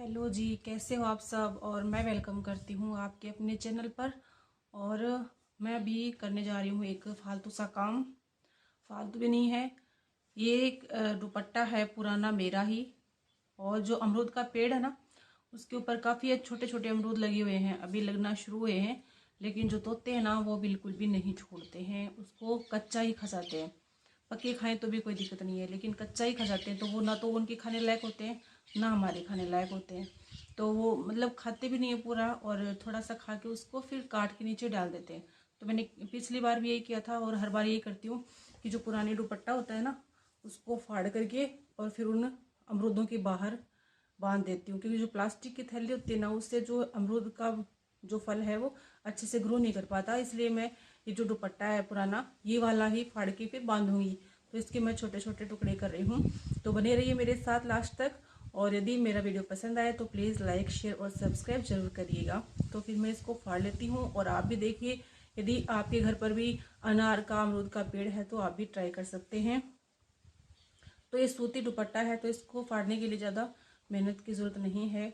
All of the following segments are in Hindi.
हेलो जी, कैसे हो आप सब। और मैं वेलकम करती हूँ आपके अपने चैनल पर। और मैं अभी करने जा रही हूँ एक फालतू सा काम। फालतू भी नहीं है, ये एक दुपट्टा है पुराना मेरा ही। और जो अमरूद का पेड़ है ना, उसके ऊपर काफ़ी छोटे छोटे अमरूद लगे हुए हैं, अभी लगना शुरू हुए हैं। लेकिन जो तोते हैं ना, वो बिल्कुल भी नहीं छोड़ते हैं, उसको कच्चा ही खा जाते हैं। पके खाएं तो भी कोई दिक्कत नहीं है, लेकिन कच्चा ही खा जाते हैं। तो वो ना तो उनके खाने लायक होते हैं, ना हमारे खाने लायक होते हैं। तो वो मतलब खाते भी नहीं है पूरा, और थोड़ा सा खा के उसको फिर काट के नीचे डाल देते हैं। तो मैंने पिछली बार भी यही किया था, और हर बार यही करती हूँ कि जो पुरानी दुपट्टा होता है ना, उसको फाड़ करके और फिर उन अमरूदों के बाहर बांध देती हूँ। क्योंकि जो प्लास्टिक की थैली होती है ना, उससे जो अमरूद का जो फल है वो अच्छे से ग्रो नहीं कर पाता। इसलिए मैं ये जो दुपट्टा है पुराना, ये वाला ही फाड़ के फिर बांधूंगी। तो इसके मैं छोटे छोटे टुकड़े कर रही हूँ। तो बने रहिए मेरे साथ लास्ट तक। और यदि मेरा वीडियो पसंद आए तो प्लीज़ लाइक, शेयर और सब्सक्राइब जरूर करिएगा। तो फिर मैं इसको फाड़ लेती हूँ, और आप भी देखिए, यदि आपके घर पर भी अनार का, अमरूद का पेड़ है तो आप भी ट्राई कर सकते हैं। तो ये सूती दुपट्टा है, तो इसको फाड़ने के लिए ज़्यादा मेहनत की ज़रूरत नहीं है,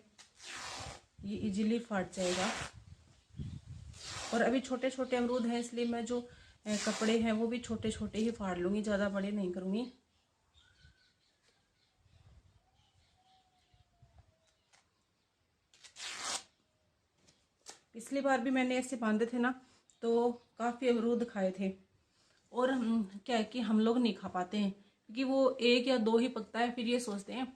ये इजीली फाट जाएगा। और अभी छोटे छोटे अमरूद हैं, इसलिए मैं जो कपड़े हैं वो भी छोटे छोटे ही फाड़ लूँगी, ज़्यादा बड़े नहीं करूँगी। पिछली बार भी मैंने ऐसे बांधे थे ना, तो काफ़ी अमरूद खाए थे। और क्या है कि हम लोग नहीं खा पाते हैं, क्योंकि वो एक या दो ही पकता है। फिर ये सोचते हैं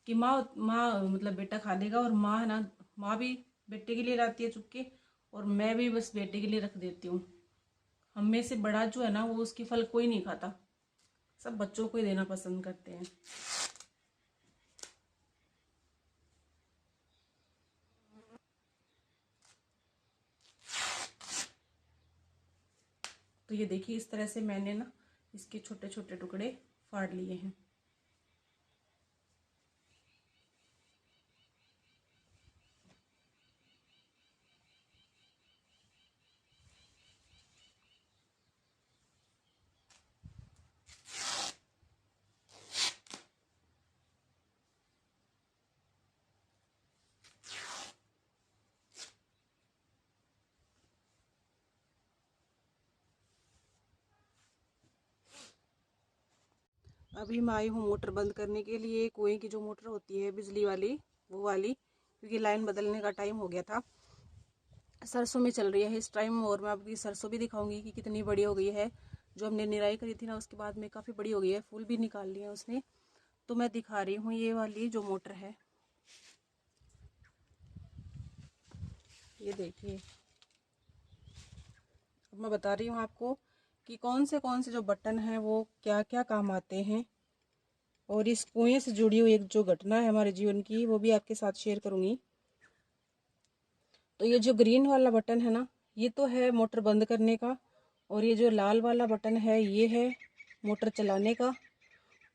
कि माँ माँ मतलब बेटा खा लेगा, और माँ है ना, माँ भी बेटे के लिए लाती है चुपके, और मैं भी बस बेटे के लिए रख देती हूँ। हम में से बड़ा जो है ना, वो उसकी फल कोई नहीं खाता, सब बच्चों को ही देना पसंद करते हैं। तो ये देखिए, इस तरह से मैंने ना इसके छोटे छोटे टुकड़े फाड़ लिए हैं। अभी मैं आई हूँ मोटर बंद करने के लिए। कुएं की जो मोटर होती है बिजली वाली, वो वाली, क्योंकि लाइन बदलने का टाइम हो गया था। सरसों में चल रही है इस टाइम, और मैं आपकी सरसों भी दिखाऊंगी कि कितनी बड़ी हो गई है। जो हमने निराई करी थी ना, उसके बाद में काफ़ी बड़ी हो गई है, फूल भी निकाल लिया उसने। तो मैं दिखा रही हूँ ये वाली जो मोटर है, ये देखिए। अब मैं बता रही हूँ आपको कि कौन से जो बटन हैं वो क्या क्या काम आते हैं। और इस कुएं से जुड़ी हुई एक जो घटना है हमारे जीवन की, वो भी आपके साथ शेयर करूँगी। तो ये जो ग्रीन वाला बटन है ना, ये तो है मोटर बंद करने का। और ये जो लाल वाला बटन है, ये है मोटर चलाने का।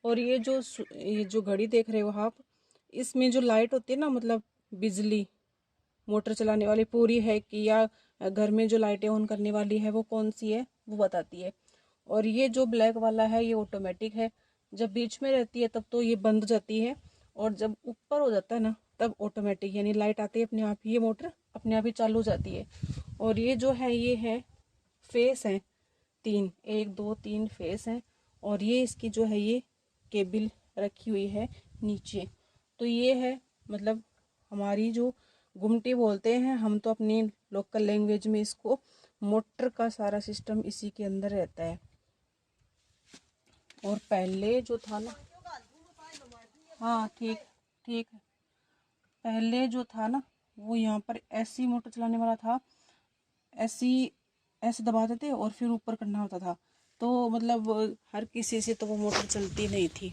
और ये जो घड़ी देख रहे हो आप, इसमें जो लाइट होती है ना, मतलब बिजली मोटर चलाने वाली पूरी है कि, या घर में जो लाइटें ऑन करने वाली है वो कौन सी है, वो बताती है। और ये जो ब्लैक वाला है, ये ऑटोमेटिक है। जब बीच में रहती है तब तो ये बंद हो जाती है, और जब ऊपर हो जाता है ना, तब ऑटोमेटिक यानी लाइट आती है अपने आप ही, ये मोटर अपने आप ही चालू हो जाती है। और ये जो है, ये है फेस है तीन, एक दो तीन फेस हैं। और ये इसकी जो है, ये केबल रखी हुई है नीचे। तो ये है मतलब हमारी जो गुमटी बोलते हैं हम, तो अपनी लोकल लैंग्वेज में इसको मोटर का सारा सिस्टम इसी के अंदर रहता है। और पहले जो था ना, हाँ ठीक ठीक है, पहले जो था ना, वो यहाँ पर ऐसी मोटर चलाने वाला था, ऐसी ऐसे दबाते थे और फिर ऊपर करना होता था। तो मतलब हर किसी से तो वो मोटर चलती नहीं थी।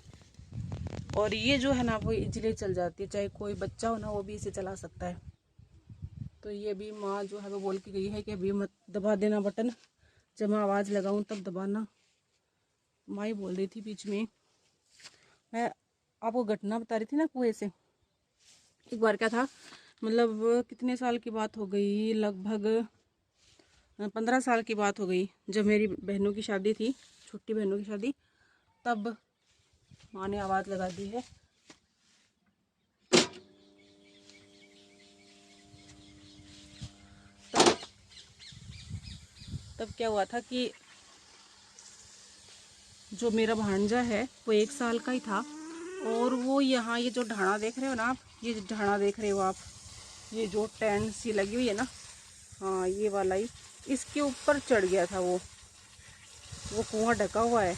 और ये जो है ना, वो इजीली चल जाती है, चाहे कोई बच्चा हो ना, वो भी इसे चला सकता है। तो ये भी माँ जो है वो बोल के गई है कि अभी मत दबा देना बटन, जब मैं आवाज़ लगाऊं तब दबाना। माँ ही बोल रही थी बीच में। मैं आपको घटना बता रही थी ना कुएं से। एक बार क्या था, मतलब कितने साल की बात हो गई, लगभग 15 साल की बात हो गई, जब मेरी बहनों की शादी थी, छोटी बहनों की शादी। तब माँ ने आवाज़ लगा दी है। तब क्या हुआ था कि जो मेरा भांजा है वो 1 साल का ही था, और वो यहाँ ये जो ढाणा देख रहे हो ना आप, ये ढाणा देख रहे हो आप, ये जो टेंट सी लगी हुई है ना, हाँ ये वाला ही, इसके ऊपर चढ़ गया था वो कुआं ढका हुआ है।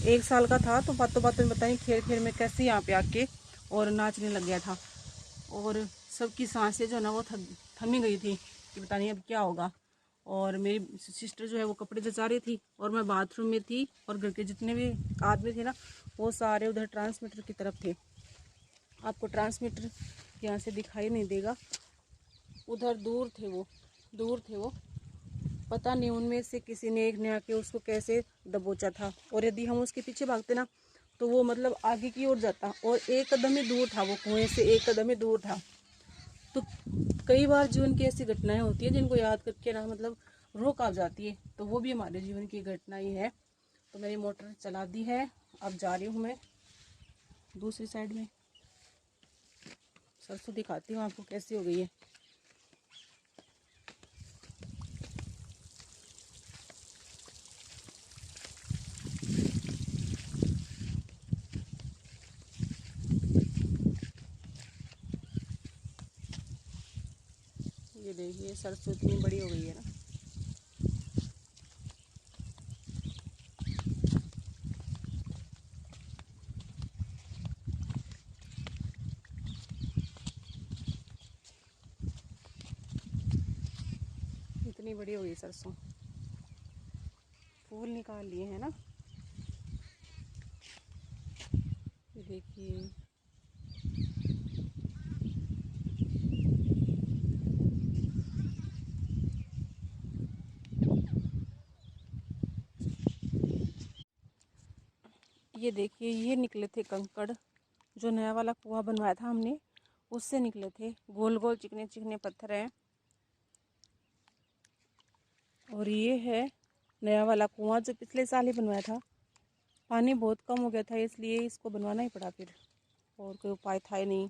1 साल का था, तो बातों बातों में बताइए खेल खेल में कैसे यहाँ पे आके और नाचने लग गया था, और सबकी सांसें जो है ना वो थमी गई थी कि पता नहीं अब क्या होगा। और मेरी सिस्टर जो है वो कपड़े जचा रही थी, और मैं बाथरूम में थी, और घर के जितने भी आदमी थे ना वो सारे उधर ट्रांसमीटर की तरफ थे। आपको ट्रांसमीटर यहाँ से दिखाई नहीं देगा, उधर दूर थे वो। पता नहीं उनमें से किसी ने एक ने आके उसको कैसे दबोचा था, और यदि हम उसके पीछे भागते ना तो वो मतलब आगे की ओर जाता, और 1 कदम ही दूर था वो, कुएं से 1 कदम ही दूर था। तो कई बार जीवन की ऐसी घटनाएं होती है जिनको याद करके ना मतलब रूह कांप जाती है, तो वो भी हमारे जीवन की घटना ही है। तो मैंने मोटर चला दी है, अब जा रही हूँ मैं दूसरी साइड में। सरसों दिखाती हूँ आपको कैसी हो गई है। ये देखिए सरसों इतनी बड़ी हो गई है ना। इतनी बड़ी हो गई सरसों, फूल निकाल लिए हैं ना। ये देखिए ये देखिए ये निकले थे कंकड़, जो नया वाला कुआं बनवाया था हमने उससे निकले थे, गोल गोल चिकने चिकने पत्थर हैं। और ये है नया वाला कुआं जो पिछले साल ही बनवाया था। पानी बहुत कम हो गया था इसलिए इसको बनवाना ही पड़ा फिर, और कोई उपाय था ही नहीं।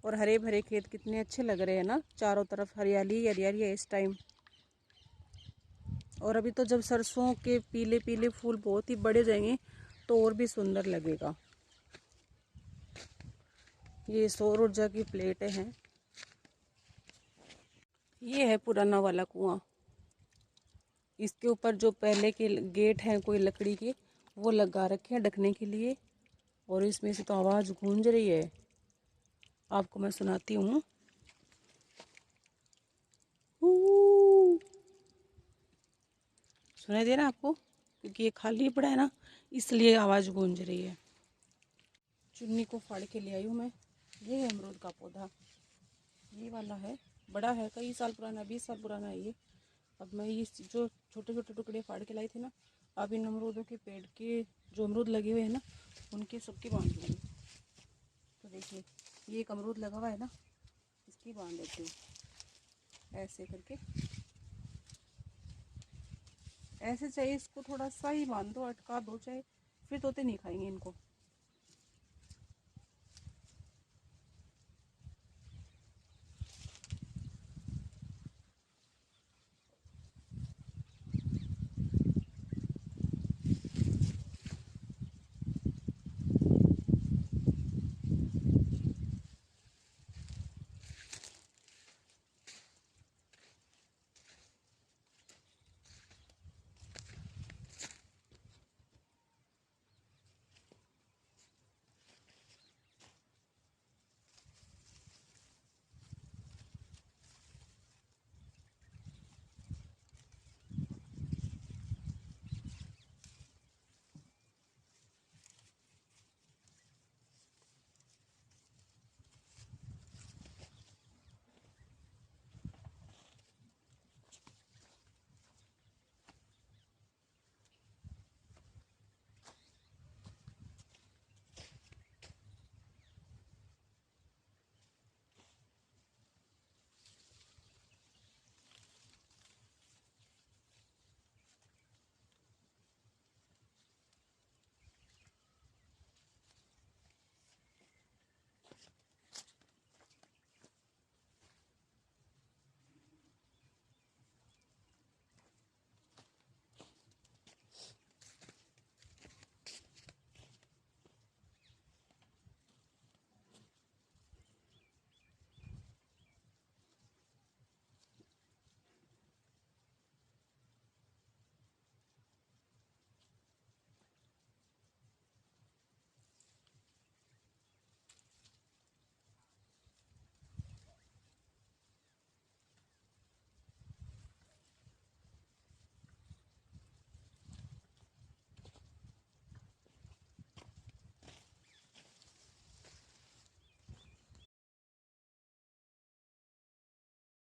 और हरे भरे खेत कितने अच्छे लग रहे हैं ना, चारों तरफ हरियाली हरियाली है इस टाइम। और अभी तो जब सरसों के पीले पीले फूल बहुत ही बड़े जाएंगे तो और भी सुंदर लगेगा। ये सौर ऊर्जा की प्लेटें हैं। ये है पुराना वाला कुआं, इसके ऊपर जो पहले के गेट हैं कोई लकड़ी के वो लगा रखे हैं ढकने के लिए, और इसमें से तो आवाज़ गूंज रही है, आपको मैं सुनाती हूँ। सुनाई दे रहा है आपको? क्योंकि ये खाली पड़ा है ना इसलिए आवाज़ गूंज रही है। चुन्नी को फाड़ के ले आई हूँ मैं। ये है अमरूद का पौधा, ये वाला है, बड़ा है, कई साल पुराना, 20 साल पुराना है ये। अब मैं ये जो छोटे छोटे टुकड़े फाड़ के लाई थी ना, अब इन अमरूदों के पेड़ के जो अमरूद लगे हुए हैं ना उनके सबके बांध दूँगी। तो देखिए ये एक अमरूद लगा हुआ है ना, इसकी बांध देती हूँ ऐसे करके, ऐसे चाहिए इसको थोड़ा सा ही बांध दो, अटका दो चाहे, फिर तोते नहीं खाएंगे इनको।